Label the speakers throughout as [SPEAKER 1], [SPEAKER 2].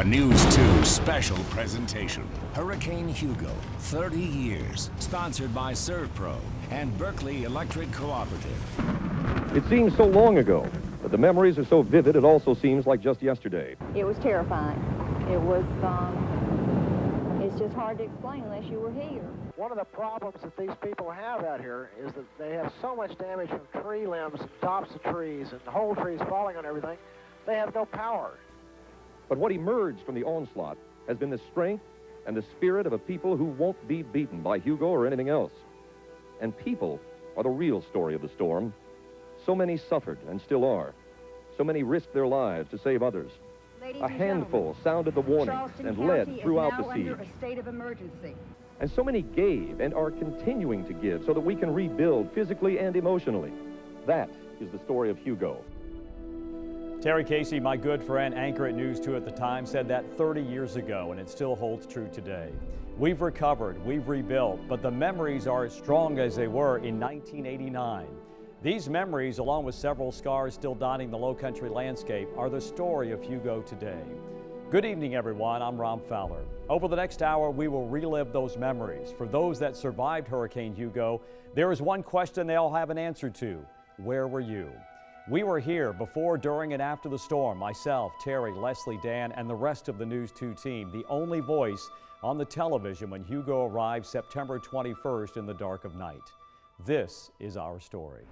[SPEAKER 1] A News 2 special presentation. Hurricane Hugo, 30 years. Sponsored by ServPro and Berkeley Electric Cooperative.
[SPEAKER 2] It seems so long ago, but the memories are so vivid it also seems like just yesterday.
[SPEAKER 3] It was terrifying. It was, it's just hard to explain unless you were here.
[SPEAKER 4] One of the problems that these people have out here is that they have so much damage from tree limbs and tops of trees and whole trees falling on everything, they have no power.
[SPEAKER 2] But what emerged from the onslaught has been the strength and the spirit of a people who won't be beaten by Hugo or anything else. And people are the real story of the storm. So many suffered and still are. So many risked their lives to save others. A handful sounded the warning and led throughout the siege.
[SPEAKER 5] Under a state of emergency.
[SPEAKER 2] And so many gave and are continuing to give so that we can rebuild physically and emotionally. That is the story of Hugo.
[SPEAKER 6] Terry Casey, my good friend, anchor at News 2 at the time, said that 30 years ago, and it still holds true today. We've recovered, we've rebuilt, but the memories are as strong as they were in 1989. These memories, along with several scars still dotting the low-country landscape, are the story of Hugo today. Good evening, everyone. I'm Ron Fowler. Over the next hour, we will relive those memories. For those that survived Hurricane Hugo, there is one question they all have an answer to. Where were you? We were here before, during, and after the storm. Myself, Terry, Leslie, Dan, and the rest of the News 2 team, the only voice on the television when Hugo arrived September 21st in the dark of night. This is our story.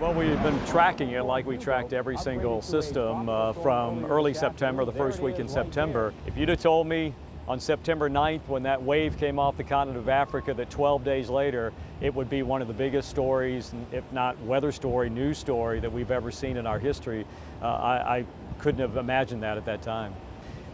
[SPEAKER 6] Well, we've been tracking it like we tracked every single system from early September, the first week in September. If you'd have told me on September 9th when that wave came off the continent of Africa that 12 days later it would be one of the biggest stories, if not weather story, news story that we've ever seen in our history, I couldn't have imagined that at that time.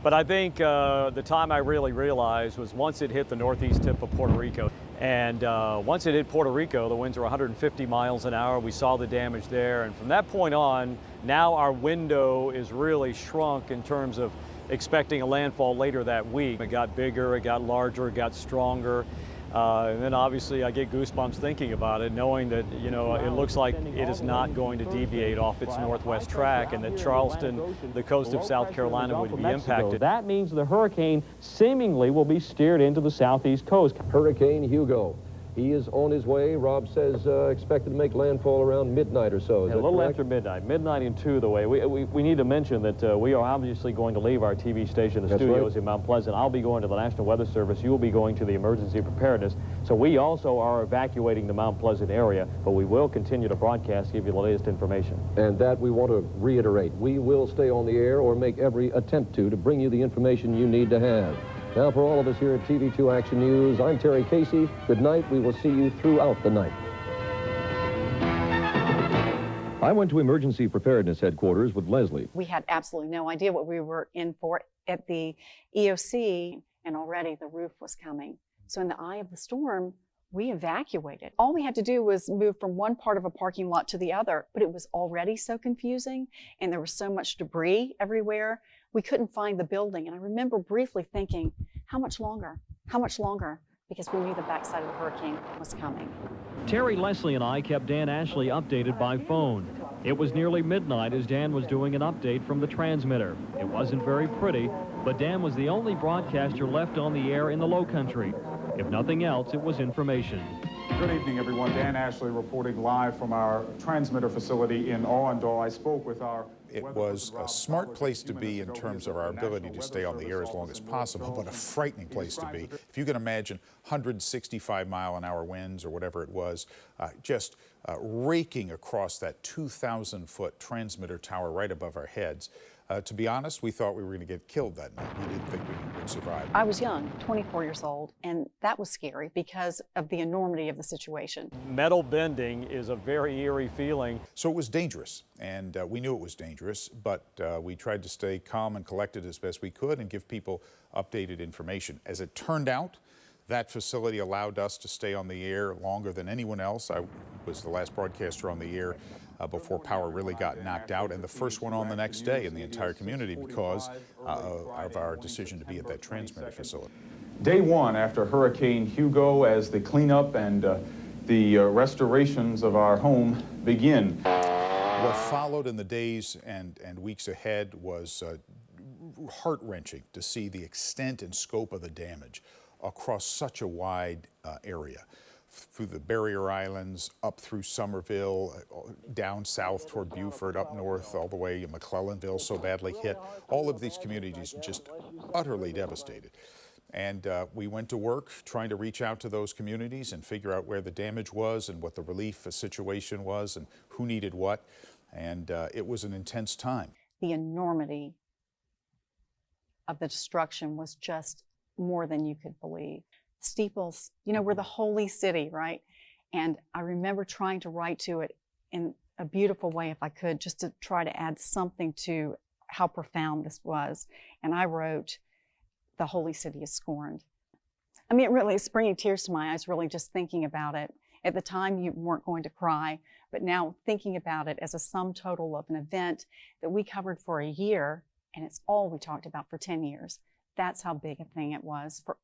[SPEAKER 6] But I think the time I really realized was once it hit the northeast tip of Puerto Rico. And once it hit Puerto Rico, the winds were 150 miles an hour. We saw the damage there. And from that point on, now our window is really shrunk in terms of expecting a landfall later that week. It got bigger, it got larger, it got stronger. And then obviously I get goosebumps thinking about it, knowing that, you know, it looks like it is not going to deviate off its northwest track and that Charleston, the coast of South Carolina, would be impacted.
[SPEAKER 7] That means the hurricane seemingly will be steered into the southeast coast.
[SPEAKER 2] Hurricane Hugo. He is on his way. Rob says expected to make landfall around midnight or so. Is that
[SPEAKER 7] a little
[SPEAKER 2] correct?
[SPEAKER 7] after midnight and 2 the way. We need to mention that we are obviously going to leave our TV station, the studios in Mount Pleasant. I'll be going to the National Weather Service. You will be going to the emergency preparedness. So we also are evacuating the Mount Pleasant area, but we will continue to broadcast, give you the latest information.
[SPEAKER 2] And that we want to reiterate. We will stay on the air or make every attempt to bring you the information you need to have. Now, for all of us here at TV2 Action News, I'm Terry Casey. Good night. We will see you throughout the night. I went to emergency preparedness headquarters with Leslie.
[SPEAKER 8] We had absolutely no idea what we were in for at the EOC, and already the roof was coming. So in the eye of the storm, we evacuated. All we had to do was move from one part of a parking lot to the other, but it was already so confusing, and there was so much debris everywhere. We couldn't find the building. And I remember briefly thinking, how much longer? How much longer? Because we knew the backside of the hurricane was coming.
[SPEAKER 7] Terry, Leslie, and I kept Dan Ashley updated by phone. It was nearly midnight as Dan was doing an update from the transmitter. It wasn't very pretty, but Dan was the only broadcaster left on the air in the Low Country. If nothing else, it was information.
[SPEAKER 9] Good evening, everyone. Dan Ashley reporting live from our transmitter facility in Orlando. I spoke with our...
[SPEAKER 10] It was a smart place to be in terms of our ability to stay on the air as long as possible, but a frightening place to be. If you can imagine 165-mile-an-hour winds or whatever it was, just raking across that 2,000-foot transmitter tower right above our heads. To be honest, we thought we were going to get killed that night. We didn't think we would survive.
[SPEAKER 8] I was young, 24 years old, and that was scary because of the enormity of the situation.
[SPEAKER 6] Metal bending is a very eerie feeling.
[SPEAKER 10] So it was dangerous, and we knew it was dangerous, but we tried to stay calm and collected as best we could and give people updated information. As it turned out, that facility allowed us to stay on the air longer than anyone else. I was the last broadcaster on the air before power really got knocked out, and the first one on the next day in the entire community because of our decision to be at that transmitter facility.
[SPEAKER 9] Day one after Hurricane Hugo, as the cleanup and the restorations of our home begin.
[SPEAKER 10] What followed in the days and weeks ahead was heart-wrenching to see the extent and scope of the damage across such a wide area. Through the barrier islands, up through Somerville, down south toward Beaufort, up north, all the way to McClellanville, so badly hit. All of these communities just utterly devastated. And we went to work trying to reach out to those communities and figure out where the damage was and what the relief situation was and who needed what. And it was an intense time.
[SPEAKER 8] The enormity of the destruction was just more than you could believe. Steeples, you know, we're the holy city, right? And I remember trying to write to it in a beautiful way, if I could, just to try to add something to how profound this was. And I wrote, "The holy city is scorned." I mean, it really is bringing tears to my eyes, really just thinking about it. At the time, you weren't going to cry, but now thinking about it as a sum total of an event that we covered for a year, and it's all we talked about for 10 years. That's how big a thing it was for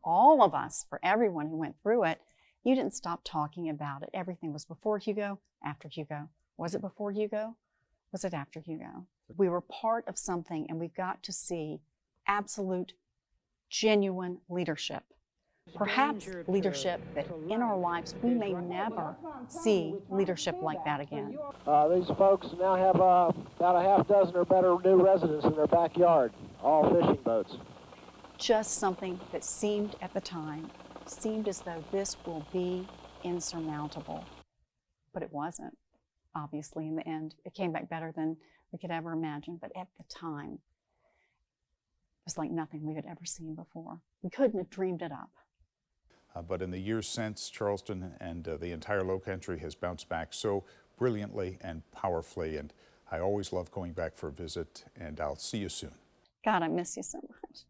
[SPEAKER 8] all of us, for everyone who went through it. You didn't stop talking about it. Everything was before Hugo, after Hugo. Was it before Hugo? Was it after Hugo? We were part of something, and we got to see absolute, genuine leadership. Perhaps leadership that in our lives we may never see leadership like that again.
[SPEAKER 4] These folks now have about a half dozen or better new residents in their backyard, all fishing boats.
[SPEAKER 8] Just something that seemed at the time, seemed as though this will be insurmountable. But it wasn't, obviously, in the end. It came back better than we could ever imagine. But at the time, it was like nothing we had ever seen before. We couldn't have dreamed it up.
[SPEAKER 10] But in the years since, Charleston and the entire Low Country has bounced back so brilliantly and powerfully. And I always love going back for a visit, and I'll see you soon.
[SPEAKER 8] God, I miss you so much.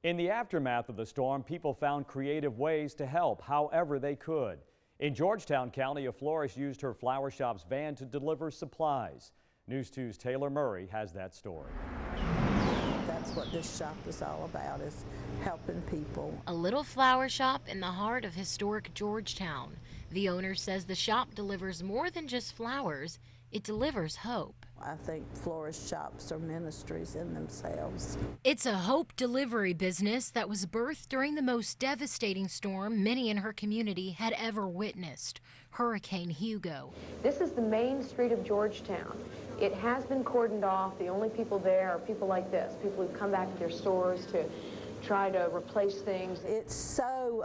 [SPEAKER 6] In the aftermath of the storm, people found creative ways to help however they could. In Georgetown County, a florist used her flower shop's van to deliver supplies. News 2's Taylor Murray has that story.
[SPEAKER 5] That's what this shop is all about, is helping people.
[SPEAKER 11] A little flower shop in the heart of historic Georgetown. The owner says the shop delivers more than just flowers, it delivers hope.
[SPEAKER 5] I think florist shops are ministries in themselves.
[SPEAKER 11] It's a hope delivery business that was birthed during the most devastating storm many in her community had ever witnessed, Hurricane Hugo.
[SPEAKER 12] This is the main street of Georgetown. It has been cordoned off. The only people there are people like this, people who've come back to their stores to try to replace things.
[SPEAKER 5] It's so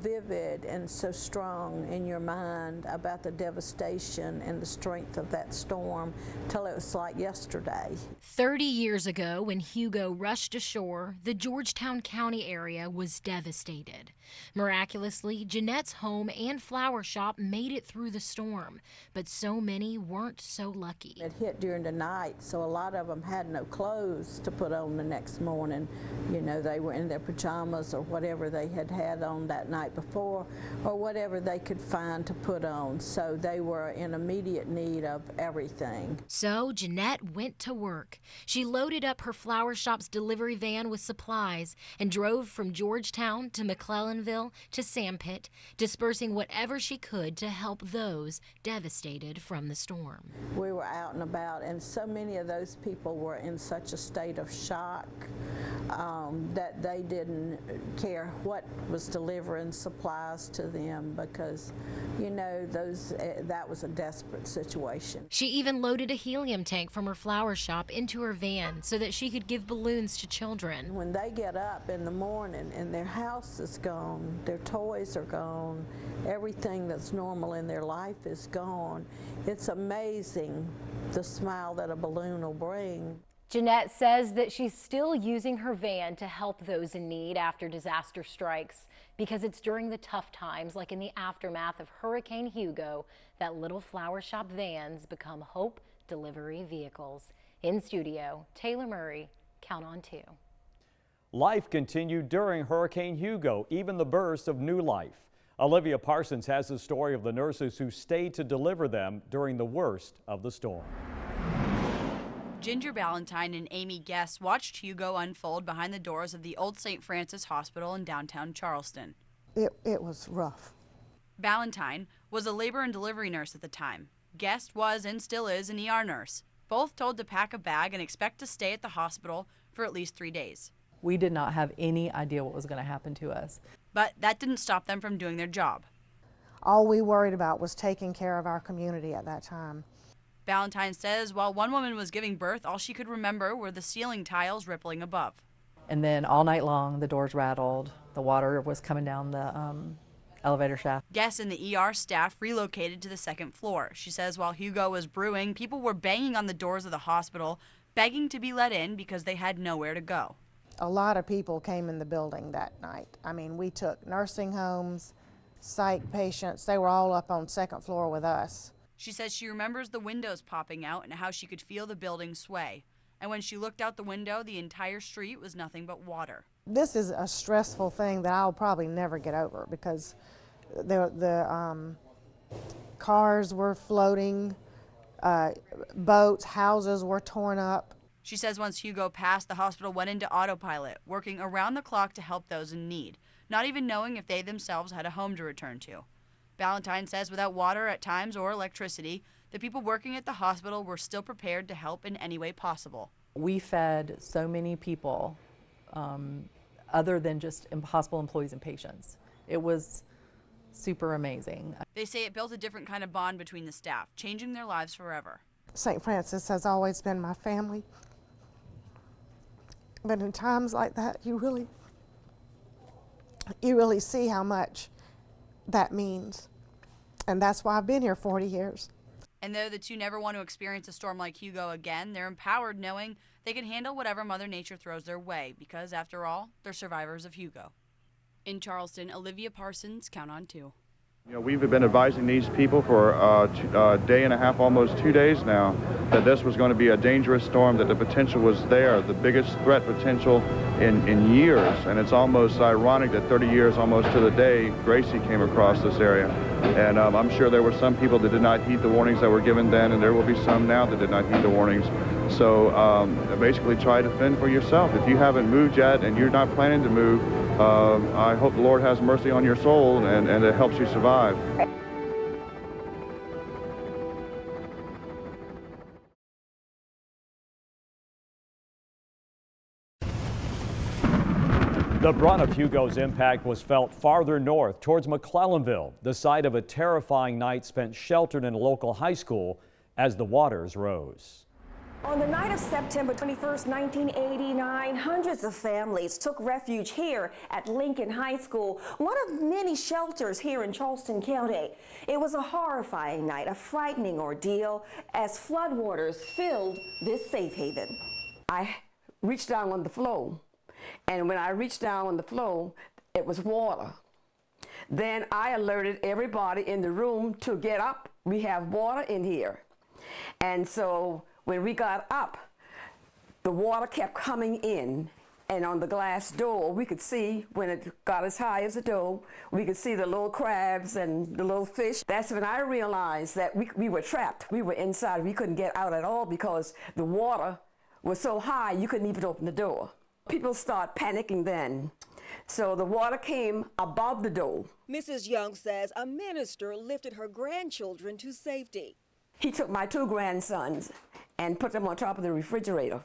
[SPEAKER 5] vivid and so strong in your mind about the devastation and the strength of that storm till it was like yesterday.
[SPEAKER 11] 30 years ago, when Hugo rushed ashore, the Georgetown County area was devastated. Miraculously, Jeanette's home and flower shop made it through the storm, but so many weren't so lucky.
[SPEAKER 5] It hit during the night, so a lot of them had no clothes to put on the next morning. You know, they were in their pajamas or whatever they had on that night before, or whatever they could find to put on. So they were in immediate need of everything.
[SPEAKER 11] So Jeanette went to work. She loaded up her flower shop's delivery van with supplies and drove from Georgetown to McClellanville to Sandpit, dispersing whatever she could to help those devastated from the storm.
[SPEAKER 5] We were out and about, and so many of those people were in such a state of shock that they didn't care what was delivering supplies to them, because, you know, that was a desperate situation.
[SPEAKER 11] She even loaded a helium tank from her flower shop into her van so that she could give balloons to children.
[SPEAKER 5] When they get up in the morning and their house is gone, their toys are gone, everything that's normal in their life is gone, it's amazing the smile that a balloon will bring.
[SPEAKER 13] Jeanette says that she's still using her van to help those in need after disaster strikes, because it's during the tough times, like in the aftermath of Hurricane Hugo, that little flower shop vans become hope delivery vehicles. In studio, Taylor Murray, Count on 2.
[SPEAKER 6] Life continued during Hurricane Hugo, even the burst of new life. Olivia Parsons has the story of the nurses who stayed to deliver them during the worst of the storm.
[SPEAKER 14] Ginger Ballantyne and Amy Guest watched Hugo unfold behind the doors of the Old St. Francis Hospital in downtown Charleston.
[SPEAKER 5] It was rough.
[SPEAKER 14] Ballantyne was a labor and delivery nurse at the time. Guest was and still is an ER nurse. both told to pack a bag and expect to stay at the hospital for at least 3 days.
[SPEAKER 15] We did not have any idea what was going to happen to us.
[SPEAKER 14] But that didn't stop them from doing their job.
[SPEAKER 16] All we worried about was taking care of our community at that time.
[SPEAKER 14] Valentine says while one woman was giving birth, all she could remember were the ceiling tiles rippling above.
[SPEAKER 15] And then all night long, the doors rattled. The water was coming down the elevator shaft.
[SPEAKER 14] Guests in the ER staff relocated to the second floor. She says while Hugo was brewing, people were banging on the doors of the hospital, begging to be let in because they had nowhere to go.
[SPEAKER 16] A lot of people came in the building that night. I mean, we took nursing homes, psych patients. They were all up on second floor with us.
[SPEAKER 14] She says she remembers the windows popping out and how she could feel the building sway. And when she looked out the window, the entire street was nothing but water.
[SPEAKER 16] This is a stressful thing that I'll probably never get over because the cars were floating, boats, houses were torn up.
[SPEAKER 14] She says once Hugo passed, the hospital went into autopilot, working around the clock to help those in need, not even knowing if they themselves had a home to return to. Valentine says without water at times or electricity, the people working at the hospital were still prepared to help in any way possible.
[SPEAKER 15] We fed so many people other than just hospital employees and patients. It was super amazing.
[SPEAKER 14] They say it built a different kind of bond between the staff, changing their lives forever.
[SPEAKER 16] St. Francis has always been my family. But in times like that, you really see how much that means. And that's why I've been here 40 years.
[SPEAKER 14] And though the two never want to experience a storm like Hugo again, they're empowered knowing they can handle whatever Mother Nature throws their way because, after all, they're survivors of Hugo. In Charleston, Olivia Parsons, Count on 2.
[SPEAKER 17] You know, we've been advising these people for a day and a half, almost 2 days now, that this was going to be a dangerous storm, that the potential was there, the biggest threat potential in years. And it's almost ironic that 30 years almost to the day, Gracie came across this area. And I'm sure there were some people that did not heed the warnings that were given then, and there will be some now that did not heed the warnings. So basically try to fend for yourself. If you haven't moved yet and you're not planning to move, I hope the Lord has mercy on your soul and it helps you survive.
[SPEAKER 6] The brunt of Hugo's impact was felt farther north towards McClellanville, the site of a terrifying night spent sheltered in a local high school as the waters rose.
[SPEAKER 18] On the night of September 21st, 1989, hundreds of families took refuge here at Lincoln High School, one of many shelters here in Charleston County. It was a horrifying night, a frightening ordeal as floodwaters filled this safe haven.
[SPEAKER 19] I reached down on the floor, and when I reached down on the floor, it was water. Then I alerted everybody in the room to get up. We have water in here. And so when we got up, the water kept coming in, and on the glass door, we could see when it got as high as the door, we could see the little crabs and the little fish. That's when I realized that we were trapped. We were inside. We couldn't get out at all because the water was so high, you couldn't even open the door. People start panicking then. So the water came above the door.
[SPEAKER 18] Mrs. Young says a minister lifted her grandchildren to safety.
[SPEAKER 19] He took my 2 grandsons and put them on top of the refrigerator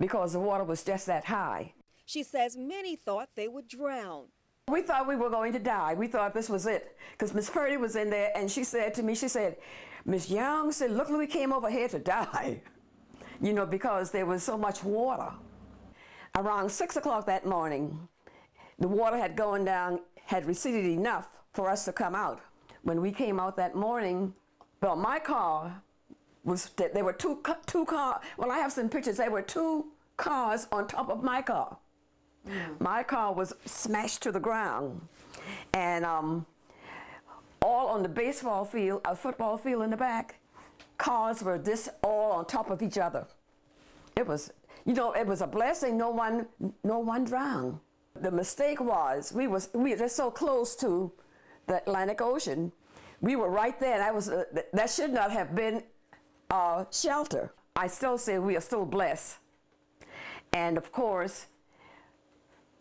[SPEAKER 19] because the water was just that high.
[SPEAKER 18] She says many thought they would drown.
[SPEAKER 19] We thought we were going to die. We thought this was it because Miss Purdy was in there and she said to me, she said, Miss Young said, look, we came over here to die, you know, because there was so much water. Around 6 o'clock that morning, the water had gone down, had receded enough for us to come out. When we came out that morning, well, my car was, there were two cars, well, I have some pictures, there were 2 cars on top of my car. My car was smashed to the ground. And all on the baseball field, a football field in the back, cars were this all on top of each other. It was, you know, it was a blessing, no one drowned. The mistake was, we were just so close to the Atlantic Ocean. We were right there. That should not have been a shelter. I still say we are still blessed. And of course,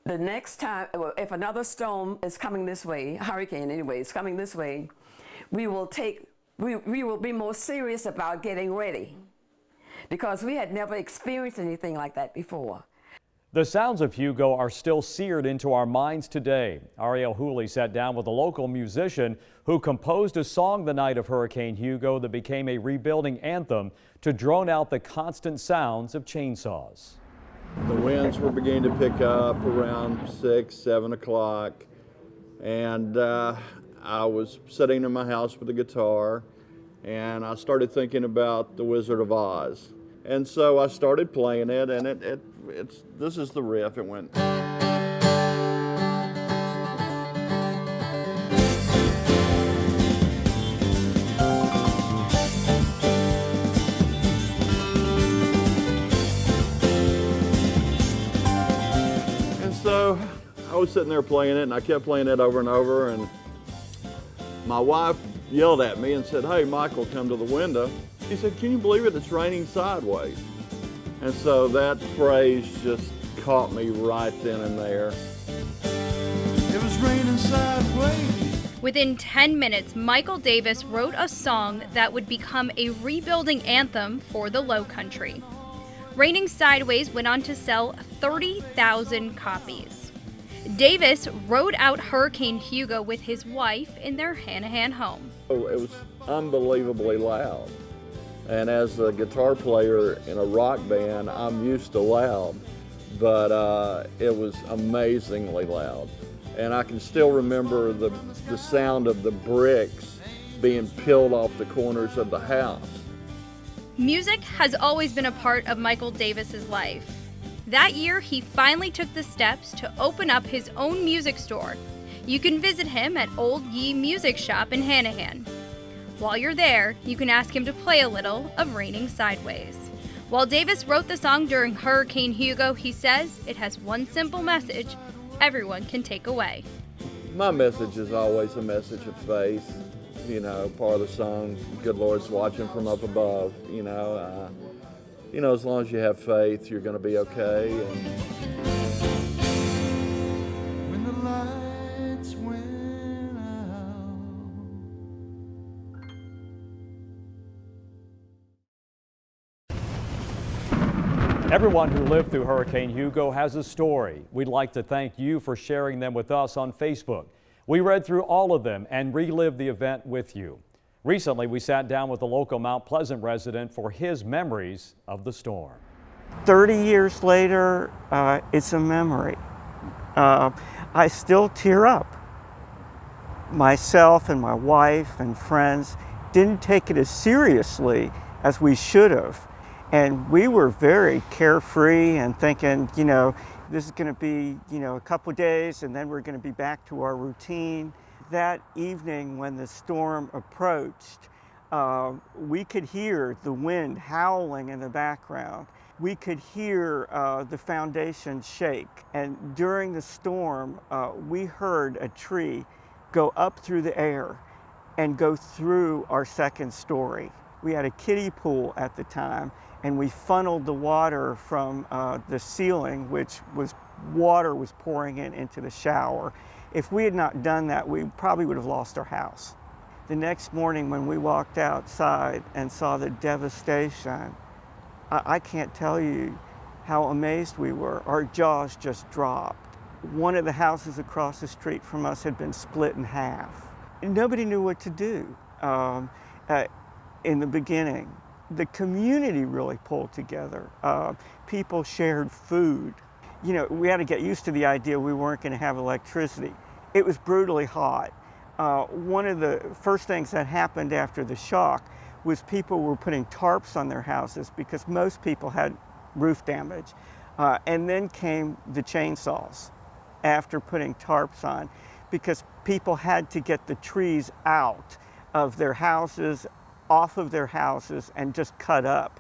[SPEAKER 19] the next time, if another storm is coming this way, hurricane anyway, is coming this way, we will be more serious about getting ready because we had never experienced anything like that before.
[SPEAKER 6] The sounds of Hugo are still seared into our minds today. Ariel Hooley sat down with a local musician who composed a song the night of Hurricane Hugo that became a rebuilding anthem to drone out the constant sounds of chainsaws.
[SPEAKER 20] The winds were beginning to pick up around 6, 7 o'clock, and I was sitting in my house with a guitar, and I started thinking about The Wizard of Oz. And so I started playing it, and this is the riff. It went. And so I was sitting there playing it, and I kept playing it over and over, and my wife yelled at me and said, "Hey, Michael, come to the window." She said, "Can you believe it? It's raining sideways." And so that phrase just caught me right then and there. It was raining sideways.
[SPEAKER 21] Within 10 minutes, Michael Davis wrote a song that would become a rebuilding anthem for the Low Country. Raining Sideways went on to sell 30,000 copies. Davis rode out Hurricane Hugo with his wife in their Hanahan home.
[SPEAKER 20] It was unbelievably loud. And as a guitar player in a rock band, I'm used to loud, but it was amazingly loud. And I can still remember the sound of the bricks being peeled off the corners of the house.
[SPEAKER 21] Music has always been a part of Michael Davis's life. That year, he finally took the steps to open up his own music store. You can visit him at Old Ye Music Shop in Hanahan. While you're there, you can ask him to play a little of Raining Sideways. While Davis wrote the song during Hurricane Hugo, he says it has one simple message everyone can take away.
[SPEAKER 20] My message is always a message of faith. You know, part of the song, "Good Lord's watching from up above." You know, as long as you have faith, you're going to be okay. When the lights went
[SPEAKER 6] Everyone who lived through Hurricane Hugo has a story. We'd like to thank you for sharing them with us on Facebook. We read through all of them and relived the event with you. Recently, we sat down with a local Mount Pleasant resident for his memories of the storm.
[SPEAKER 22] 30 years later, it's a memory. I still tear up. Myself and my wife and friends didn't take it as seriously as we should have. And we were very carefree and thinking, you know, this is going to be, a couple days and then we're going to be back to our routine. That evening when the storm approached, we could hear the wind howling in the background. We could hear the foundation shake. And during the storm, we heard a tree go up through the air and go through our second story. We had a kiddie pool at the time, and we funneled the water from the ceiling, which was water was pouring into the shower. If we had not done that, we probably would have lost our house. The next morning when we walked outside and saw the devastation, I can't tell you how amazed we were. Our jaws just dropped. One of the houses across the street from us had been split in half. Nobody knew what to do in the beginning. The community really pulled together. People shared food. We had to get used to the idea we weren't going to have electricity. It was brutally hot. One of the first things that happened after the shock was people were putting tarps on their houses because most people had roof damage. And then came the chainsaws after putting tarps on, because people had to get the trees out of their houses, off of their houses, and just cut up.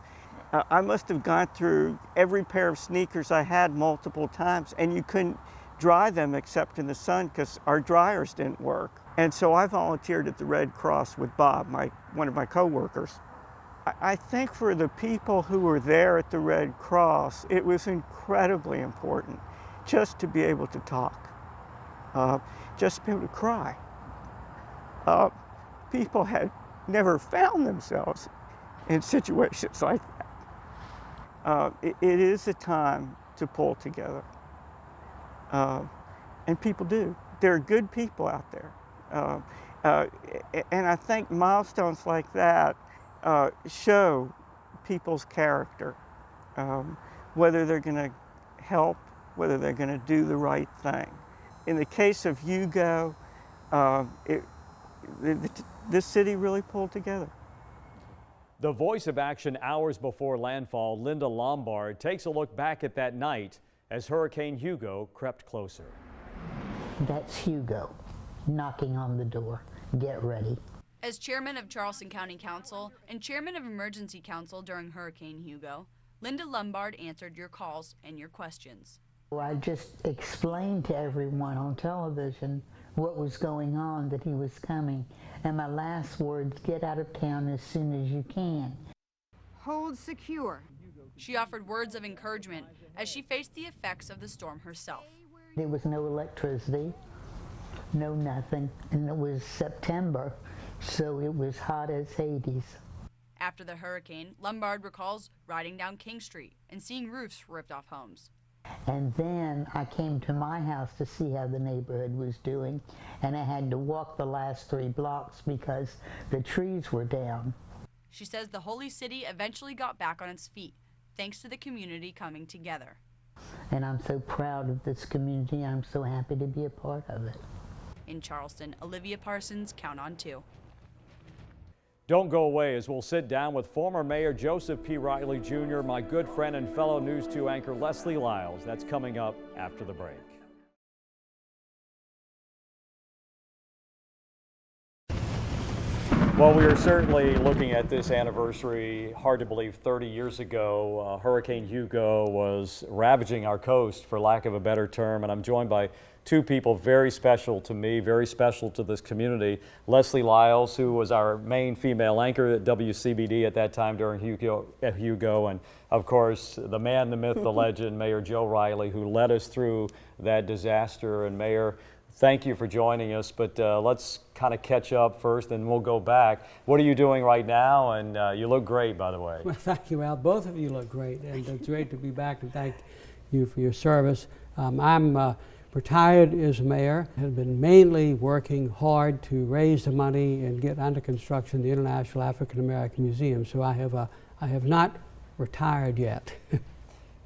[SPEAKER 22] I must have gone through every pair of sneakers I had multiple times, and you couldn't dry them except in the sun because our dryers didn't work. And so I volunteered at the Red Cross with Bob, one of my coworkers. I think for the people who were there at the Red Cross, it was incredibly important just to be able to talk, just to be able to cry. People had never found themselves in situations like that. it is a time to pull together. And people do. There are good people out there. And I think milestones like that show people's character, whether they're going to help, whether they're going to do the right thing. In the case of Hugo, this city really pulled together.
[SPEAKER 6] The voice of action hours before landfall, Linda Lombard, takes a look back at that night as Hurricane Hugo crept closer.
[SPEAKER 1] That's Hugo knocking on the door. Get ready.
[SPEAKER 14] As chairman of Charleston County Council and chairman of Emergency Council during Hurricane Hugo, Linda Lombard answered your calls and your questions.
[SPEAKER 1] I just explained to everyone on television what was going on, that he was coming. And my last words, get out of town as soon as you can.
[SPEAKER 14] Hold secure. She offered words of encouragement as she faced the effects of the storm herself.
[SPEAKER 1] There was no electricity, no nothing, and it was September, so it was hot as Hades.
[SPEAKER 14] After the hurricane, Lombard recalls riding down King Street and seeing roofs ripped off homes.
[SPEAKER 1] And then I came to my house to see how the neighborhood was doing, and I had to walk the last 3 blocks because the trees were down.
[SPEAKER 14] She says the Holy City eventually got back on its feet, thanks to the community coming together.
[SPEAKER 1] And I'm so proud of this community. I'm so happy to be a part of it.
[SPEAKER 14] In Charleston, Olivia Parsons, Count on 2.
[SPEAKER 6] Don't go away as we'll sit down with former Mayor Joseph P. Riley Jr., my good friend and fellow News 2 anchor Leslie Lyles. That's coming up after the break. Well, we are certainly looking at this anniversary. Hard to believe 30 years ago, Hurricane Hugo was ravaging our coast, for lack of a better term, and I'm joined by 2 people very special to me, very special to this community. Leslie Lyles, who was our main female anchor at WCBD at that time during Hugo, and of course, the man, the myth, the legend, Mayor Joe Riley, who led us through that disaster. And Mayor, thank you for joining us, but let's kind of catch up first and we'll go back. What are you doing right now? And you look great, by the way.
[SPEAKER 3] Well, thank you, Al. Both of you look great, and it's great to be back, and thank you for your service. I'm retired as mayor, have been mainly working hard to raise the money and get under construction the International African American Museum, so I have not retired yet.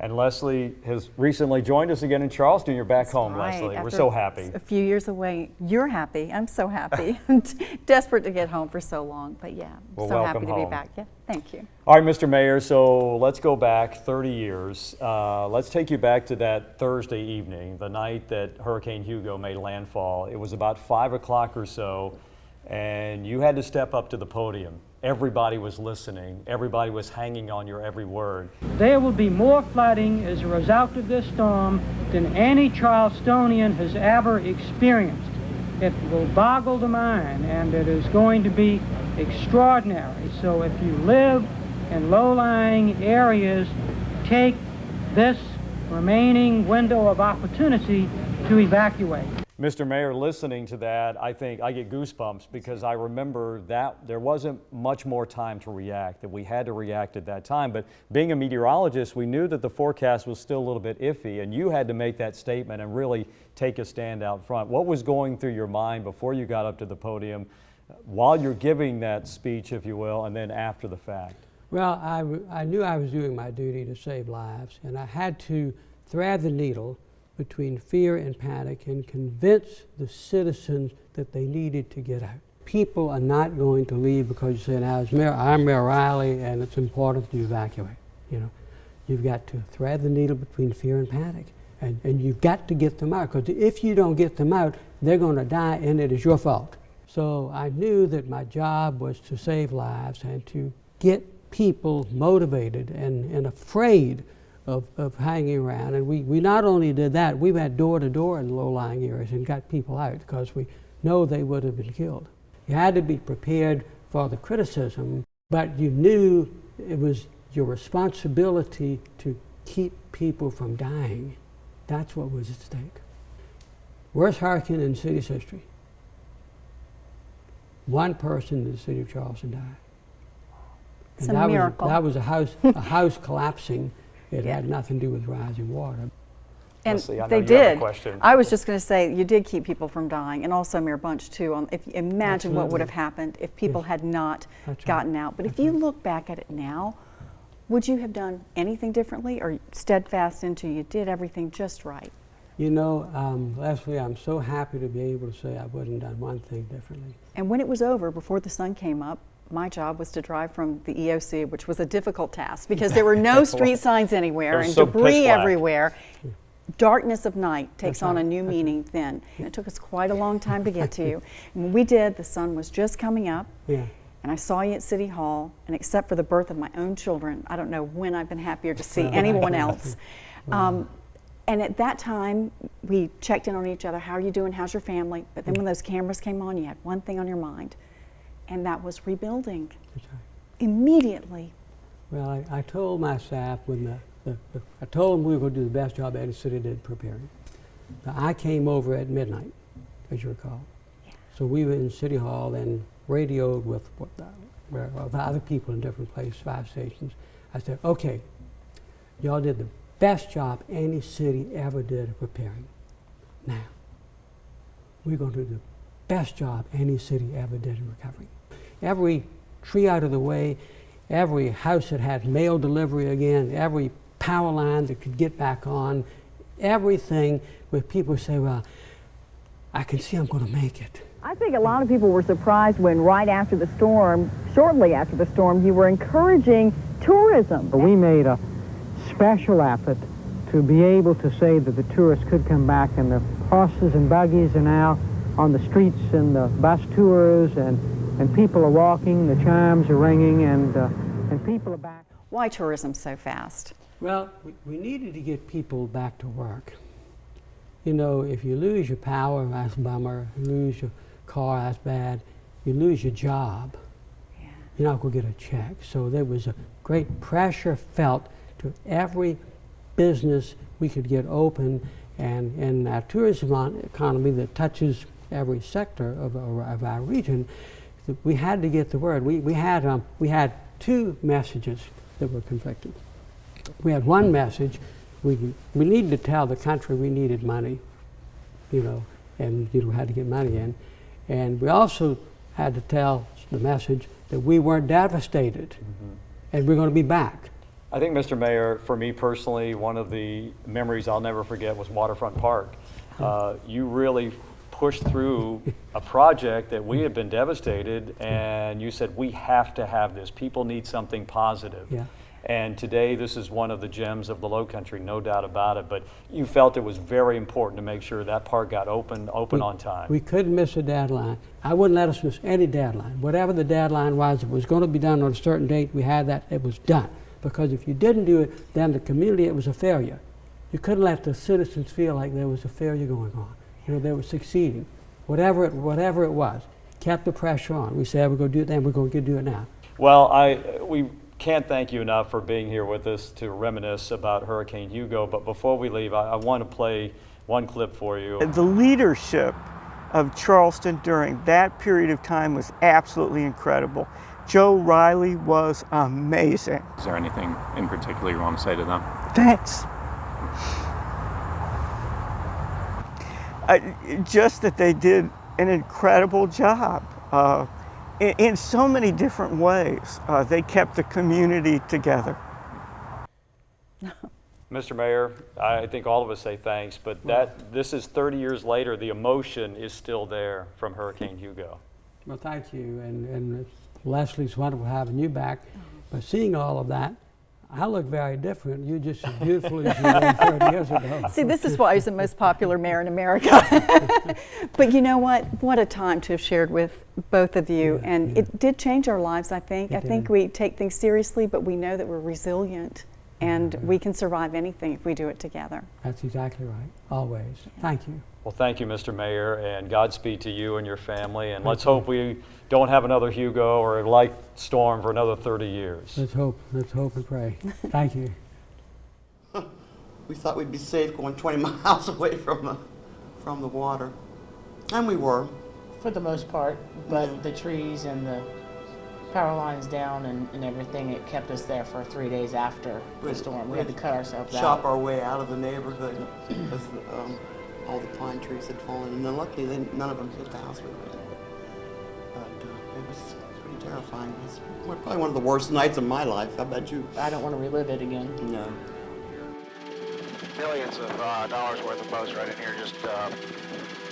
[SPEAKER 6] And Leslie has recently joined us again in Charleston. You're back home,
[SPEAKER 8] right.
[SPEAKER 6] Leslie.
[SPEAKER 8] After
[SPEAKER 6] We're so happy.
[SPEAKER 8] A few years away. You're happy. I'm so happy. I'm desperate to get home for so long, but yeah,
[SPEAKER 6] Well,
[SPEAKER 8] so happy
[SPEAKER 6] welcome
[SPEAKER 8] to
[SPEAKER 6] home.
[SPEAKER 8] be back. Yeah, thank you.
[SPEAKER 6] All right, Mr. Mayor, so let's go back 30 years. Let's take you back to that Thursday evening, the night that Hurricane Hugo made landfall. It was about 5 o'clock or so, and you had to step up to the podium. Everybody was listening. Everybody was hanging on your every word.
[SPEAKER 23] There will be more flooding as a result of this storm than any Charlestonian has ever experienced. It will boggle the mind, and it is going to be extraordinary. So if you live in low-lying areas, take this remaining window of opportunity to evacuate.
[SPEAKER 6] Mr. Mayor, listening to that, I think I get goosebumps because I remember that there wasn't much more time to react, that we had to react at that time. But being a meteorologist, we knew that the forecast was still a little bit iffy, and you had to make that statement and really take a stand out front. What was going through your mind before you got up to the podium, while you're giving that speech, if you will, and then after the fact?
[SPEAKER 3] Well, I knew I was doing my duty to save lives, and I had to thread the needle between fear and panic and convince the citizens that they needed to get out. People are not going to leave because you say, now, I'm Mayor Riley and it's important to evacuate. You know, you've got to thread the needle between fear and panic, and you've got to get them out, because if you don't get them out, they're going to die and it is your fault. So I knew that my job was to save lives and to get people motivated and afraid of hanging around. And we not only did that, we went door to door in low-lying areas and got people out because we know they would have been killed. You had to be prepared for the criticism, but you knew it was your responsibility to keep people from dying. That's what was at stake. Worst hurricane in the city's history. 1 person in the city of Charleston died.
[SPEAKER 8] It's
[SPEAKER 3] And
[SPEAKER 8] a miracle.
[SPEAKER 3] That was a house collapsing It had nothing to do with rising water.
[SPEAKER 8] And
[SPEAKER 6] Leslie, I know
[SPEAKER 8] they
[SPEAKER 6] you have a
[SPEAKER 8] did.
[SPEAKER 6] question.
[SPEAKER 8] I was just going to say, you did keep people from dying, and also Mayor Bunch too. If you imagine what would have happened if people had not gotten out. But if you look back at it now, would you have done anything differently, or steadfast into you did everything just right?
[SPEAKER 3] You know, Leslie, I'm so happy to be able to say I wouldn't have done one thing differently.
[SPEAKER 8] And when it was over, before the sun came up, my job was to drive from the EOC, which was a difficult task because there were no street signs anywhere and debris everywhere. Darkness of night takes on a new meaning then. And it took us quite a long time to get to you. And when we did, the sun was just coming up.
[SPEAKER 3] Yeah.
[SPEAKER 8] And I saw you at City Hall, and except for the birth of my own children, I don't know when I've been happier to see anyone else. And at that time, we checked in on each other. How are you doing? How's your family? But then when those cameras came on, you had one thing on your mind, and that was rebuilding.
[SPEAKER 3] That's right.
[SPEAKER 8] Immediately.
[SPEAKER 3] Well, I told my staff when I told them we were going to do the best job any city did preparing. Now, I came over at midnight, as you recall. Yeah. So we were in City Hall and radioed with other people in different places, 5 stations. I said, okay, y'all did the best job any city ever did of preparing. Now, we're going to do the best job any city ever did in recovering. Every tree out of the way, every house that had mail delivery again, every power line that could get back on, everything where people say, well, I can see I'm going to make it.
[SPEAKER 2] I think a lot of people were surprised when right after the storm, shortly after the storm, you were encouraging tourism.
[SPEAKER 23] We made a special effort to be able to say that the tourists could come back, and the horses and buggies are now on the streets, and the bus tours, and people are walking, the chimes are ringing, and people are back.
[SPEAKER 8] Why tourism so fast?
[SPEAKER 3] Well, we needed to get people back to work. You know, if you lose your power, that's a bummer. You lose your car, that's bad. You lose your job, you're not going to get a check. So there was a great pressure felt to every business we could get open, and in our tourism economy that touches every sector of our region, we had to get the word. We had 2 messages that were conflicting. We had one message, we needed to tell the country we needed money, you know, and had to get money in. And we also had to tell the message that we weren't devastated, and we're going to be back.
[SPEAKER 6] I think, Mr. Mayor, for me personally, one of the memories I'll never forget was Waterfront Park. You really pushed through a project that we had been devastated, and you said, we have to have this. People need something positive.
[SPEAKER 3] Yeah.
[SPEAKER 6] And today, this is one of the gems of the Lowcountry, no doubt about it. But you felt it was very important to make sure that park got open on time.
[SPEAKER 3] We couldn't miss a deadline. I wouldn't let us miss any deadline. Whatever the deadline was, if it was going to be done on a certain date, we had that, it was done. Because if you didn't do it, then the community, it was a failure. You couldn't let the citizens feel like there was a failure going on. You know, they were succeeding. Whatever it was, kept the pressure on. We said, we're going to do it then, we're going to do it now.
[SPEAKER 6] Well, we can't thank you enough for being here with us to reminisce about Hurricane Hugo. But before we leave, I want to play one clip for you.
[SPEAKER 22] The leadership of Charleston during that period of time was absolutely incredible. Joe Riley was amazing.
[SPEAKER 7] Is there anything in particular you want to say to them?
[SPEAKER 22] Thanks. Just that they did an incredible job in so many different ways. They kept the community together.
[SPEAKER 6] Mr. Mayor, I think all of us say thanks, but this is 30 years later. The emotion is still there from Hurricane Hugo.
[SPEAKER 3] Well, thank you, and Leslie, it's wonderful having you back. But seeing all of that, I look very different. You're just as beautiful as you were 30 years ago.
[SPEAKER 8] See, this is why he's the most popular mayor in America. But you know what? What a time to have shared with both of you. And it did change our lives, I think. I think we take things seriously, but we know that we're resilient. And we can survive anything if we do it together.
[SPEAKER 3] That's exactly right, always. Thank you.
[SPEAKER 6] Well, thank you, Mr. Mayor, and Godspeed to you and your family. And let's hope we don't have another Hugo or a like storm for another 30 years.
[SPEAKER 3] Let's hope and pray. Thank you.
[SPEAKER 9] We thought we'd be safe going 20 miles away from the water. And we were.
[SPEAKER 24] For the most part, but the trees and
[SPEAKER 4] power lines down and everything. It kept us there for 3 days after the storm. We had to cut ourselves out.
[SPEAKER 9] Shop our way out of the neighborhood because all the pine trees had fallen, and then luckily none of them hit the house we were in. But it was pretty terrifying. It was probably one of the worst nights of my life. How about you?
[SPEAKER 4] I don't want to relive it again.
[SPEAKER 9] No.
[SPEAKER 10] Millions of dollars worth of boats right in here, just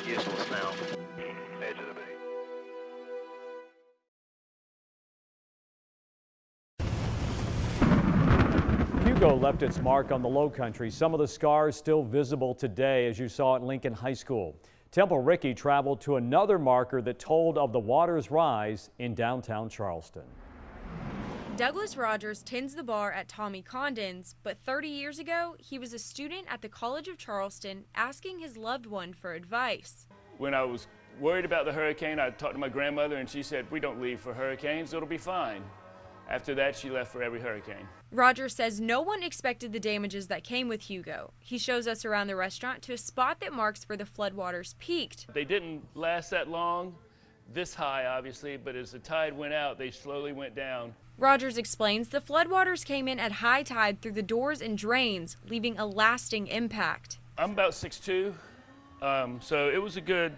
[SPEAKER 10] useless now. Edge of the bay.
[SPEAKER 6] Hugo left its mark on the Low Country. Some of the scars still visible today, as you saw at Lincoln High School. Temple Ricky traveled to another marker that told of the water's rise in downtown Charleston.
[SPEAKER 12] Douglas Rogers tends the bar at Tommy Condon's, but 30 years ago, he was a student at the College of Charleston asking his loved one for advice.
[SPEAKER 24] When I was worried about the hurricane, I talked to my grandmother and she said, "We don't leave for hurricanes, it'll be fine." After that, she left for every hurricane.
[SPEAKER 12] Rogers says no one expected the damages that came with Hugo. He shows us around the restaurant to a spot that marks where the floodwaters peaked.
[SPEAKER 24] They didn't last that long, this high obviously, but as the tide went out, they slowly went down.
[SPEAKER 12] Rogers explains the floodwaters came in at high tide through the doors and drains, leaving a lasting impact.
[SPEAKER 24] I'm about 6'2", so it was a good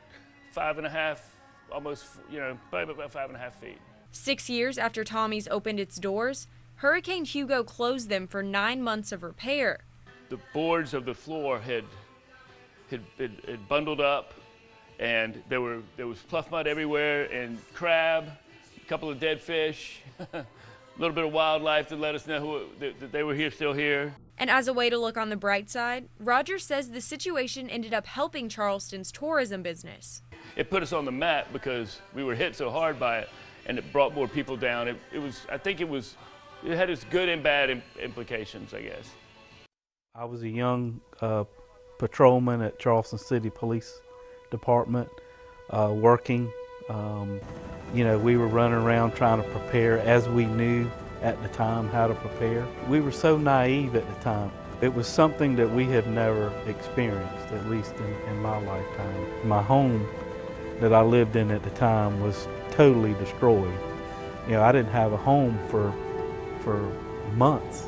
[SPEAKER 24] 5.5, almost, probably about 5.5 feet.
[SPEAKER 12] 6 years after Tommy's opened its doors, Hurricane Hugo closed them for 9 months of repair.
[SPEAKER 24] The boards of the floor had bundled up, and there was pluff mud everywhere, and crab, a couple of dead fish, a little bit of wildlife that let us know that they were still here.
[SPEAKER 12] And as a way to look on the bright side, Rogers says the situation ended up helping Charleston's tourism business.
[SPEAKER 24] It put us on the map because we were hit so hard by it, and it brought more people down. It had its good and bad implications, I guess.
[SPEAKER 25] I was a young patrolman at Charleston City Police Department, working. We were running around trying to prepare as we knew at the time how to prepare. We were so naive at the time. It was something that we had never experienced, at least in my lifetime. My home that I lived in at the time was totally destroyed. I didn't have a home for months.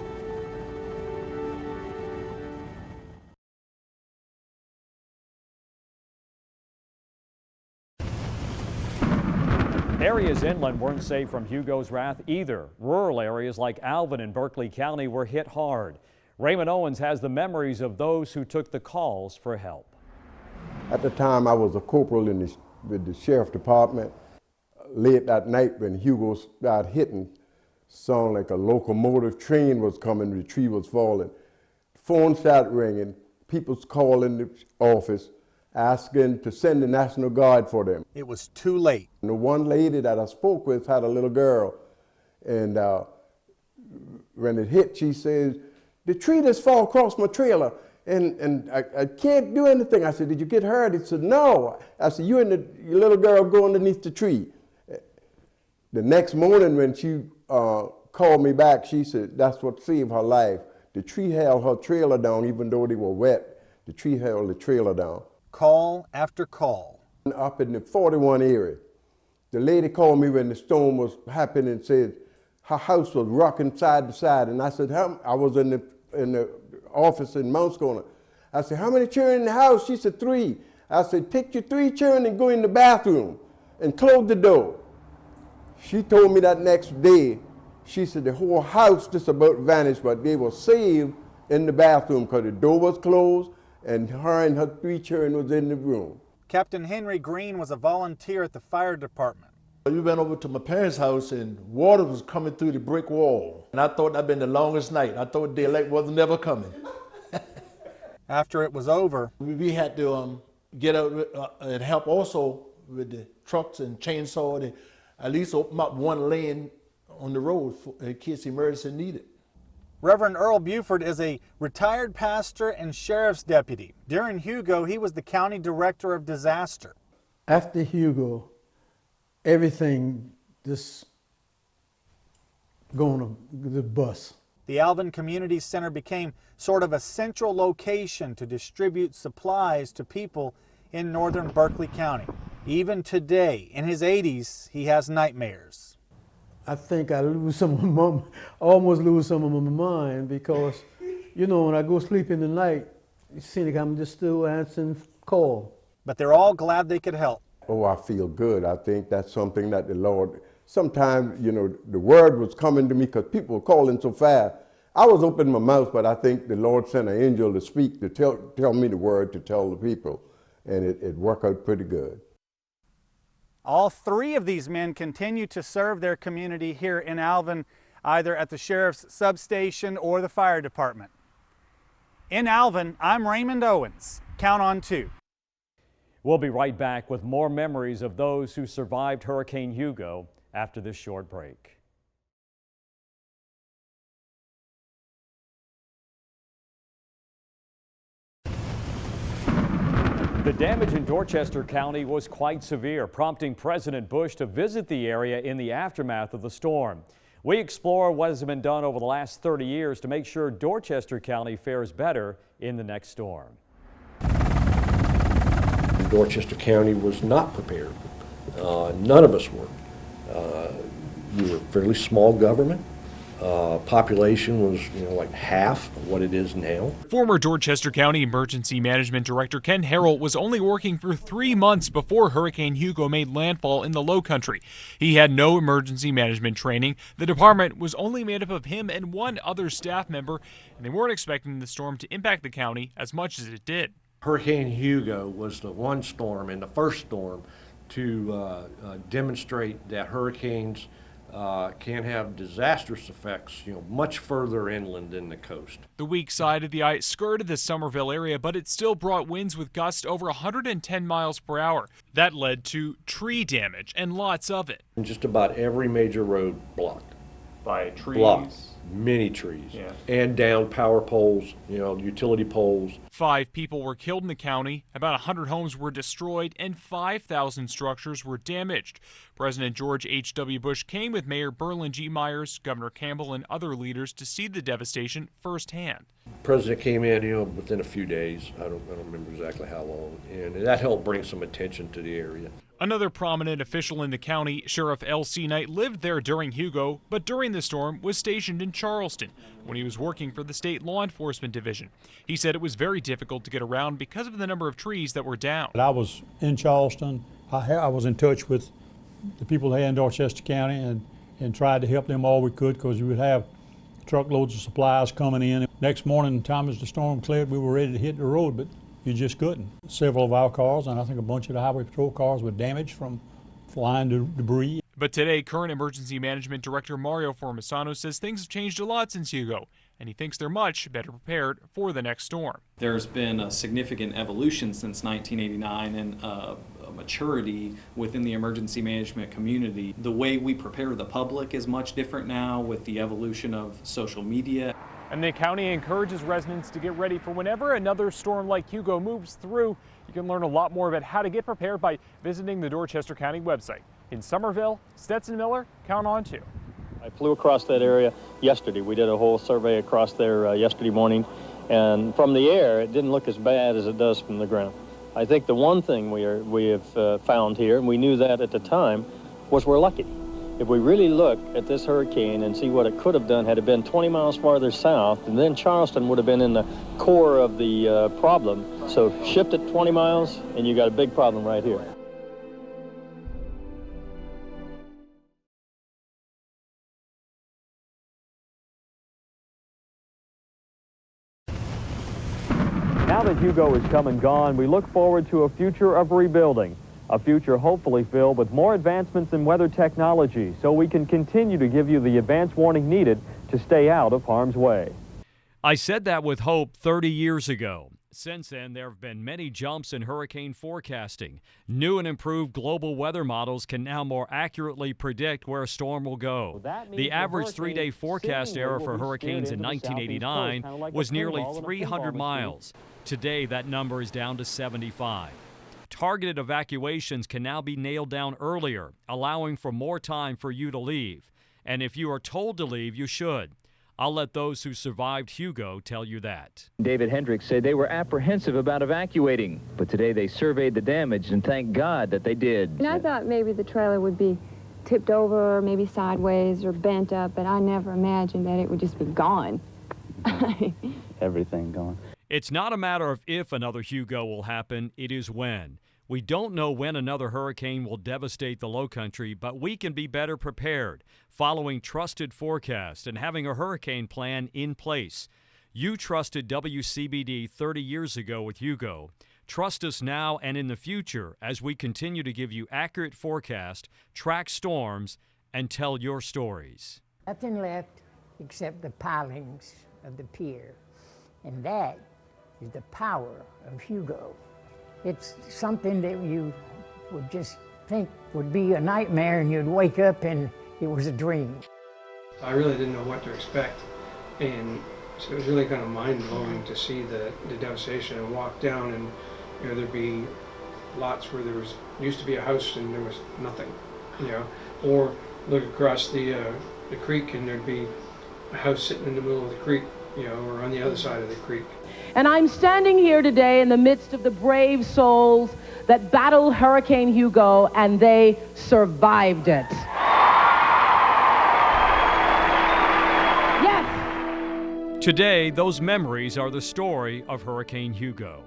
[SPEAKER 6] Areas inland weren't safe from Hugo's wrath either. Rural areas like Alvin and Berkeley County were hit hard. Raymond Owens has the memories of those who took the calls for help.
[SPEAKER 26] At the time, I was a corporal with the sheriff department. Late that night when Hugo started hitting, sounded like a locomotive train was coming, the tree was falling. Phone started ringing, people calling the office, asking to send the National Guard for them.
[SPEAKER 27] It was too late.
[SPEAKER 26] And the one lady that I spoke with had a little girl, and when it hit, she says, "The tree just fell across my trailer, and I can't do anything." I said, "Did you get hurt?" He said, "No." I said, "You and your little girl go underneath the tree." The next morning when she called me back, she said that's what saved her life. The tree held her trailer down even though they were wet. The tree held the trailer down.
[SPEAKER 27] Call after call.
[SPEAKER 26] Up in the 41 area, the lady called me when the storm was happening and said her house was rocking side to side. And I said, I was in the office in Mount Sconer. I said, "How many children in the house?" She said, "3. I said, "Take your 3 children and go in the bathroom and close the door." She told me that next day, she said the whole house just about vanished, but they were saved in the bathroom because the door was closed and her 3 children was in the room.
[SPEAKER 27] Captain Henry Green was a volunteer at the fire department.
[SPEAKER 28] We went over to my parents' house and water was coming through the brick wall. And I thought that'd been the longest night. I thought daylight wasn't never coming.
[SPEAKER 27] After it was over,
[SPEAKER 28] we had to get out and help also with the trucks and chainsaw to at least open up one lane on the road in case emergency needed.
[SPEAKER 27] Reverend Earl Buford is a retired pastor and sheriff's deputy. During Hugo, he was the county director of disaster.
[SPEAKER 29] After Hugo, everything just going to the bus.
[SPEAKER 27] The Alvin Community Center became sort of a central location to distribute supplies to people in northern Berkeley County. Even today, in his 80s, he has nightmares.
[SPEAKER 29] I think I lose some of my, almost lose some of my mind because, you know, when I go sleep in the night, it seems like I'm just still answering call.
[SPEAKER 27] But they're all glad they could help.
[SPEAKER 26] Oh, I feel good. I think that's something that the Lord, sometimes, you know, the word was coming to me because people were calling so fast. I was opening my mouth, but I think the Lord sent an angel to speak, to tell me the word, to tell the people. And it worked out pretty good.
[SPEAKER 27] All three of these men continue to serve their community here in Alvin, either at the sheriff's substation or the fire department. In Alvin, I'm Raymond Owens. Count on 2.
[SPEAKER 6] We'll be right back with more memories of those who survived Hurricane Hugo after this short break. The damage in Dorchester County was quite severe, prompting President Bush to visit the area in the aftermath of the storm. We explore what has been done over the last 30 years to make sure Dorchester County fares better in the next storm.
[SPEAKER 5] Dorchester County was not prepared. None of us were. We were a fairly small government. Population was, like half of what it is now.
[SPEAKER 11] Former Dorchester County Emergency Management Director Ken Harrell was only working for 3 months before Hurricane Hugo made landfall in the Lowcountry. He had no emergency management training. The department was only made up of him and one other staff member, and they weren't expecting the storm to impact the county as much as it did.
[SPEAKER 5] Hurricane Hugo was the one storm and the first storm to demonstrate that hurricanes can have disastrous effects, much further inland than the coast.
[SPEAKER 11] The weak side of the ice skirted the Somerville area, but it still brought winds with gusts over 110 miles per hour. That led to tree damage, and lots of it.
[SPEAKER 5] And just about every major road blocked.
[SPEAKER 11] By trees?
[SPEAKER 5] Blocked. Many trees. Yeah. And down power poles, utility poles.
[SPEAKER 11] 5 people were killed in the county, about 100 homes were destroyed, and 5,000 structures were damaged. President George H.W. Bush came with Mayor Berlin G. Myers, Governor Campbell, and other leaders to see the devastation firsthand.
[SPEAKER 5] The president came in, within a few days. I don't remember exactly how long, and that helped bring some attention to the area.
[SPEAKER 11] Another prominent official in the county, Sheriff L.C. Knight, lived there during Hugo, but during the storm was stationed in Charleston when he was working for the state law enforcement division. He said it was very difficult to get around because of the number of trees that were down.
[SPEAKER 13] I was in Charleston. I was in touch with the people there in Dorchester County and tried to help them all we could because we would have truckloads of supplies coming in. Next morning, time as the storm cleared, we were ready to hit the road, but you just couldn't. Several of our cars, and I think a bunch of the Highway Patrol cars, were damaged from flying debris.
[SPEAKER 11] But today, current Emergency Management Director Mario Formisano says things have changed a lot since Hugo, and he thinks they're much better prepared for the next storm.
[SPEAKER 15] There's been a significant evolution since 1989 and a maturity within the emergency management community. The way we prepare the public is much different now with the evolution of social media.
[SPEAKER 11] And the county encourages residents to get ready for whenever another storm like Hugo moves through. You can learn a lot more about how to get prepared by visiting the Dorchester County website. In Somerville, Stetson Miller, Count on 2.
[SPEAKER 16] I flew across that area yesterday. We did a whole survey across there yesterday morning, and from the air it didn't look as bad as it does from the ground. I think the one thing we have found here, and we knew that at the time, was we're lucky. If we really look at this hurricane and see what it could have done had it been 20 miles farther south, and then Charleston would have been in the core of the problem. So shift it 20 miles and you got a big problem right here.
[SPEAKER 6] Now that Hugo is come and gone, we look forward to a future of rebuilding. A future hopefully filled with more advancements in weather technology so we can continue to give you the advance warning needed to stay out of harm's way. I said that with hope 30 years ago. Since then, there have been many jumps in hurricane forecasting. New and improved global weather models can now more accurately predict where a storm will go. The average 3-day forecast error for hurricanes in 1989 was nearly 300 miles. Today, that number is down to 75. Targeted evacuations can now be nailed down earlier, allowing for more time for you to leave. And if you are told to leave, you should. I'll let those who survived Hugo tell you that.
[SPEAKER 17] David Hendricks said they were apprehensive about evacuating, but today they surveyed the damage and thank God that they did.
[SPEAKER 18] And I thought maybe the trailer would be
[SPEAKER 1] tipped over, maybe sideways or bent up, but I never imagined that it would just be gone.
[SPEAKER 2] Everything gone.
[SPEAKER 6] It's not a matter of if another Hugo will happen, it is when. We don't know when another hurricane will devastate the Lowcountry, but we can be better prepared, following trusted forecasts and having a hurricane plan in place. You trusted WCBD 30 years ago with Hugo. Trust us now and in the future as we continue to give you accurate forecasts, track storms, and tell your stories.
[SPEAKER 7] Nothing left except the pilings of the pier, and that is the power of Hugo. It's something that you would just think would be a nightmare, and you'd wake up and it was a dream.
[SPEAKER 14] I really didn't know what to expect, and so it was really kind of mind-blowing to see the devastation and walk down, and you know, there'd be lots where there used to be a house and there was nothing, you know, or look across the creek and there'd be a house sitting in the middle of the creek, you know, or on the other side of the creek.
[SPEAKER 18] And I'm standing here today in the midst of the brave souls that battled Hurricane Hugo, and they survived it. Yes!
[SPEAKER 6] Today, those memories are the story of Hurricane Hugo.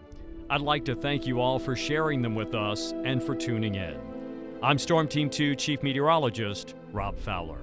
[SPEAKER 6] I'd like to thank you all for sharing them with us and for tuning in. I'm Storm Team 2 Chief Meteorologist Rob Fowler.